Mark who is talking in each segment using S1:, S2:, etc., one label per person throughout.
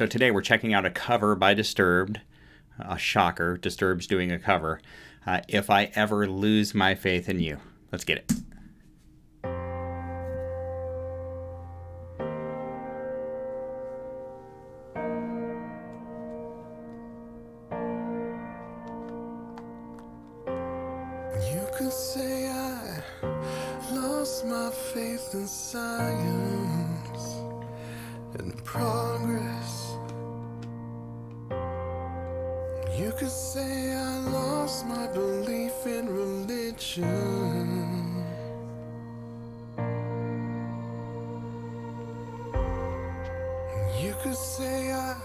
S1: So today we're checking out a cover by Disturbed. A shocker, Disturbed's doing a cover. If I Ever Lose My Faith in You. Let's get it.
S2: You could say I lost my faith in science and progress. You could say I lost my belief in religion. You could say I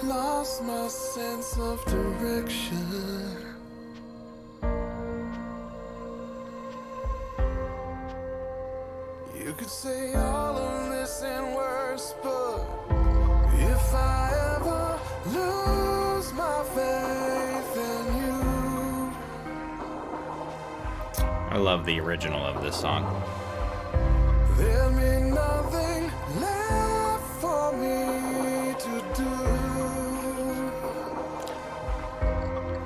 S2: lost my sense of direction. You could say all of this and worse, but if I ever lose my faith in you.
S1: I love the original of this song.
S2: There'll be nothing left for me to do.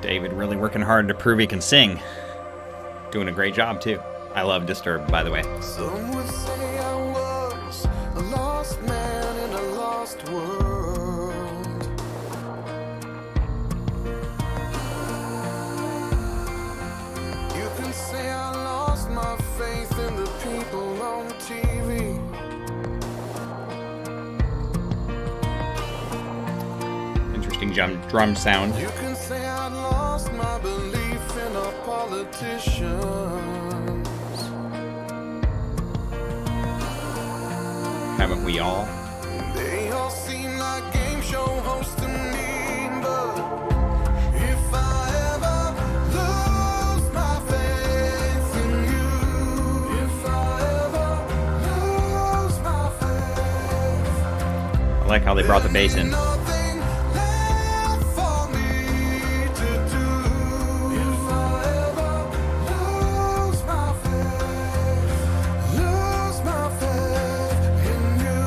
S1: David really working hard to prove he can sing. Doing a great job, too. I love Disturbed, by the way.
S2: Some would say I was a lost man in a lost world. You can say I lost my faith in the people on TV.
S1: Interesting drum sound.
S2: You can say I lost my belief in a politician.
S1: Haven't we all?
S2: They all seem like game show hosts to me, but if I ever lose my faith in you, if I ever lose my faith,
S1: I like how they brought the bass in.
S2: nothing left for me to do. If I ever lose my faith in you.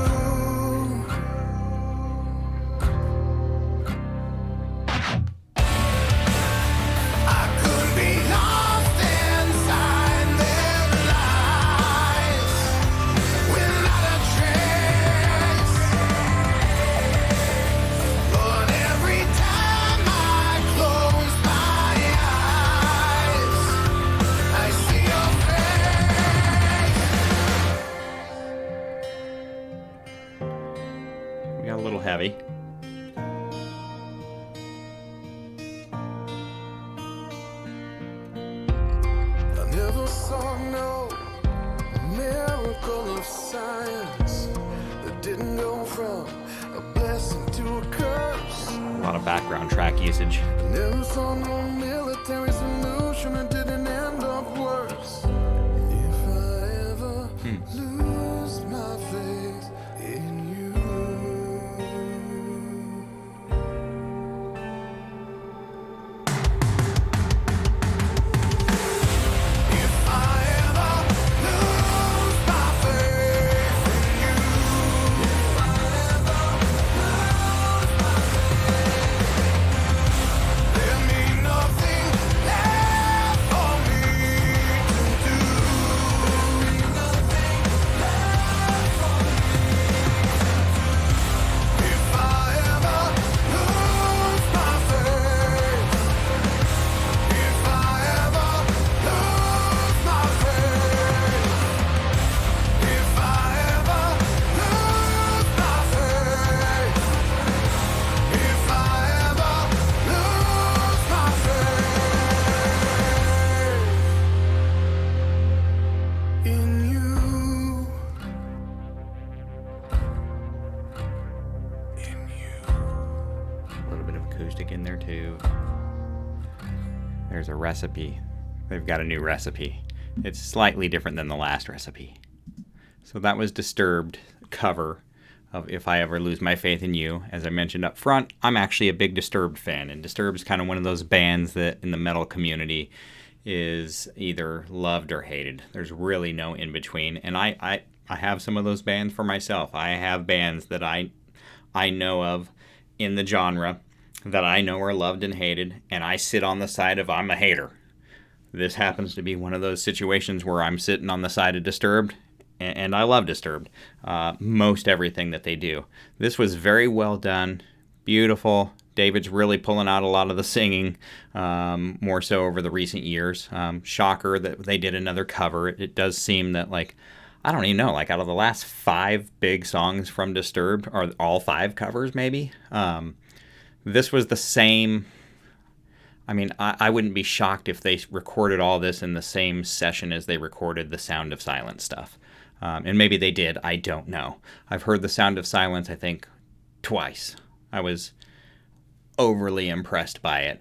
S2: I could be lost inside their lies without a trace. But every time I close my eyes, I see your face.
S1: We got a little heavy.
S2: I never saw no miracle of science that didn't go from a blessing to a curse.
S1: A lot of background track usage.
S2: I never saw no military solution that didn't end up worse. If I ever lose my faith in you. If I ever lose my faith in you. If I ever lose my faith, there'll be nothing left for me to do. There'll be nothing left for me to do. If I ever lose my faith. If I ever lose my faith. If I ever lose my faith. If I ever lose my faith in you. In you.
S1: A little bit of acoustic in there, too. There's a recipe. They've got a new recipe. It's slightly different than the last recipe. So that was Disturbed cover of If I Ever Lose My Faith in You. As I mentioned up front, I'm actually a big Disturbed fan, and Disturbed is kind of one of those bands that in the metal community is either loved or hated. There's really no in between, and I have some of those bands for myself. I have bands that I I know of in the genre that I know are loved and hated, and I sit on the side of I'm a hater. This happens to be one of those situations where I'm sitting on the side of Disturbed, and I love Disturbed. Most everything that they do. This was very well done, beautiful. David's really pulling out a lot of the singing, more so over the recent years. Shocker that they did another cover. It does seem that, like, I don't even know, like out of the last 5 big songs from Disturbed, are all 5 covers maybe? This was the same. I mean, I wouldn't be shocked if they recorded all this in the same session as they recorded the Sound of Silence stuff. And maybe they did. I don't know. I've heard the Sound of Silence, I think, twice. I was overly impressed by it.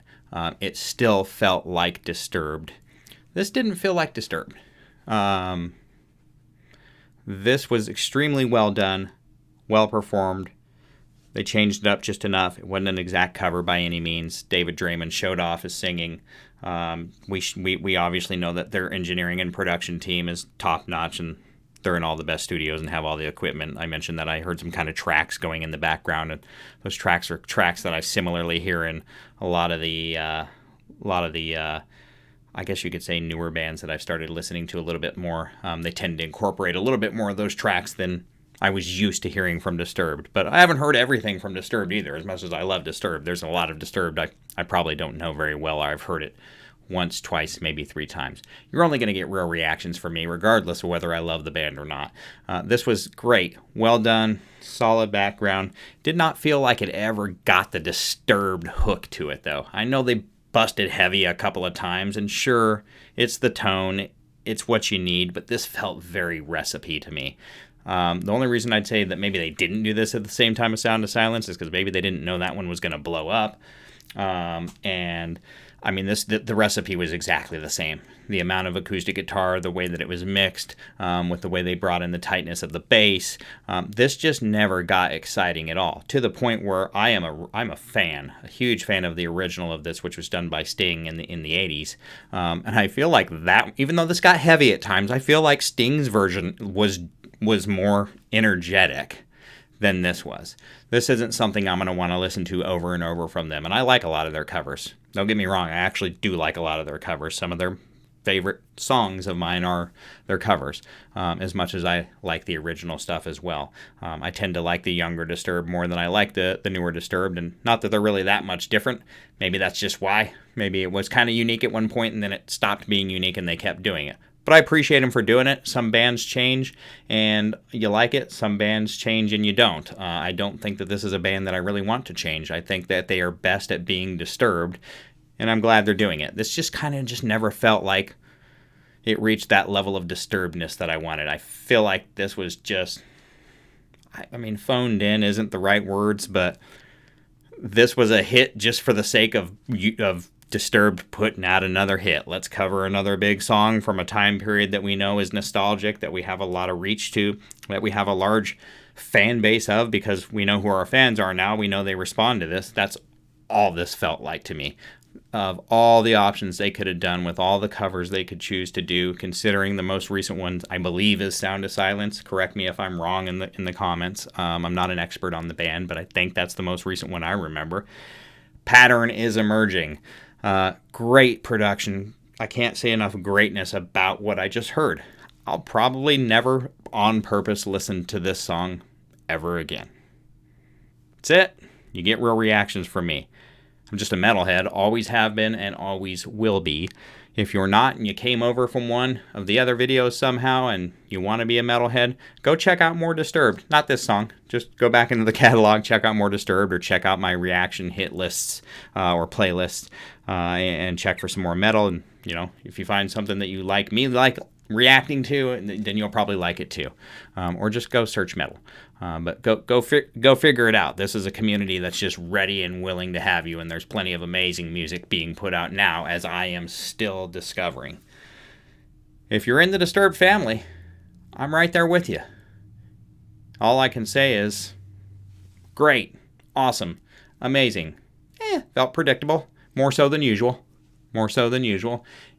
S1: It still felt like Disturbed. This didn't feel like Disturbed. This was extremely well done, well performed. They changed it up just enough. It wasn't an exact cover by any means. David Draymond showed off his singing. We obviously know that their engineering and production team is top notch, and they're in all the best studios and have all the equipment. I mentioned that I heard some kind of tracks going in the background, and those tracks are tracks that I similarly hear in a lot of the I guess you could say newer bands that I've started listening to a little bit more. They tend to incorporate a little bit more of those tracks than I was used to hearing from Disturbed. But I haven't heard everything from Disturbed either, as much as I love Disturbed. There's a lot of Disturbed I probably don't know very well. I've heard it once, twice, maybe 3 times. You're only going to get real reactions from me, regardless of whether I love the band or not. This was great. Well done. Solid background. Did not feel like it ever got the Disturbed hook to it, though. I know they busted heavy a couple of times, and sure, it's the tone. It's what you need, but this felt very Recipe to me. The only reason I'd say that maybe they didn't do this at the same time as Sound of Silence is because maybe they didn't know that one was going to blow up. And I mean, the recipe was exactly the same. The amount of acoustic guitar, the way that it was mixed, with the way they brought in the tightness of the bass, this just never got exciting at all. To the point where I'm a fan, a huge fan of the original of this, which was done by Sting in the 80s. And I feel like that, even though this got heavy at times, I feel like Sting's version was more energetic than this was. This isn't something I'm going to want to listen to over and over from them. And I like a lot of their covers. Don't get me wrong, I actually do like a lot of their covers. Some of their favorite songs of mine are their covers, as much as I like the original stuff as well. I tend to like the younger Disturbed more than I like the newer Disturbed, and not that they're really that much different. Maybe that's just why. Maybe it was kind of unique at one point and then it stopped being unique and they kept doing it. But I appreciate them for doing it. Some bands change and you like it. Some bands change and you don't. I don't think that this is a band that I really want to change. I think that they are best at being Disturbed, and I'm glad they're doing it. This just kind of just never felt like it reached that level of disturbedness that I wanted. I feel like this was just, I mean, phoned in isn't the right words, but this was a hit just for the sake of Disturbed putting out another hit. Let's cover another big song from a time period that we know is nostalgic, that we have a lot of reach to, that we have a large fan base of, because we know who our fans are now. We know they respond to this. That's all this felt like to me. Of all the options they could have done, with all the covers they could choose to do, considering the most recent ones, I believe, is Sound of Silence. Correct me if I'm wrong in the comments. I'm not an expert on the band, but I think that's the most recent one I remember. Pattern is emerging. Great production. I can't say enough greatness about what I just heard. I'll probably never on purpose listen to this song ever again. That's it. You get real reactions from me. I'm just a metalhead, always have been and always will be. If you're not and you came over from one of the other videos somehow and you want to be a metalhead, go check out more Disturbed. Not this song. Just go back into the catalog, check out more Disturbed, or check out my reaction hit lists or playlists, and check for some more metal. And, you know, if you find something that you like me like reacting to, then you'll probably like it too. Or just go search metal. But go figure it out. This is a community that's just ready and willing to have you, and there's plenty of amazing music being put out now, as I am still discovering. If you're in the Disturbed family, I'm right there with you. All I can say is, great, awesome, amazing. Felt predictable, more so than usual.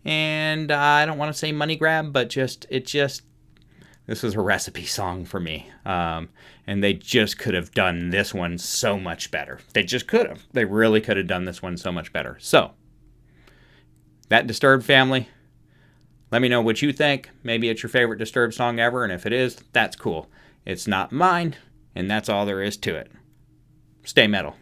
S1: And I don't want to say money grab, but This was a recipe song for me. And they just could have done this one so much better. They just could have. They really could have done this one so much better. So, that Disturbed family, let me know what you think. Maybe it's your favorite Disturbed song ever, and if it is, that's cool. It's not mine, and that's all there is to it. Stay metal.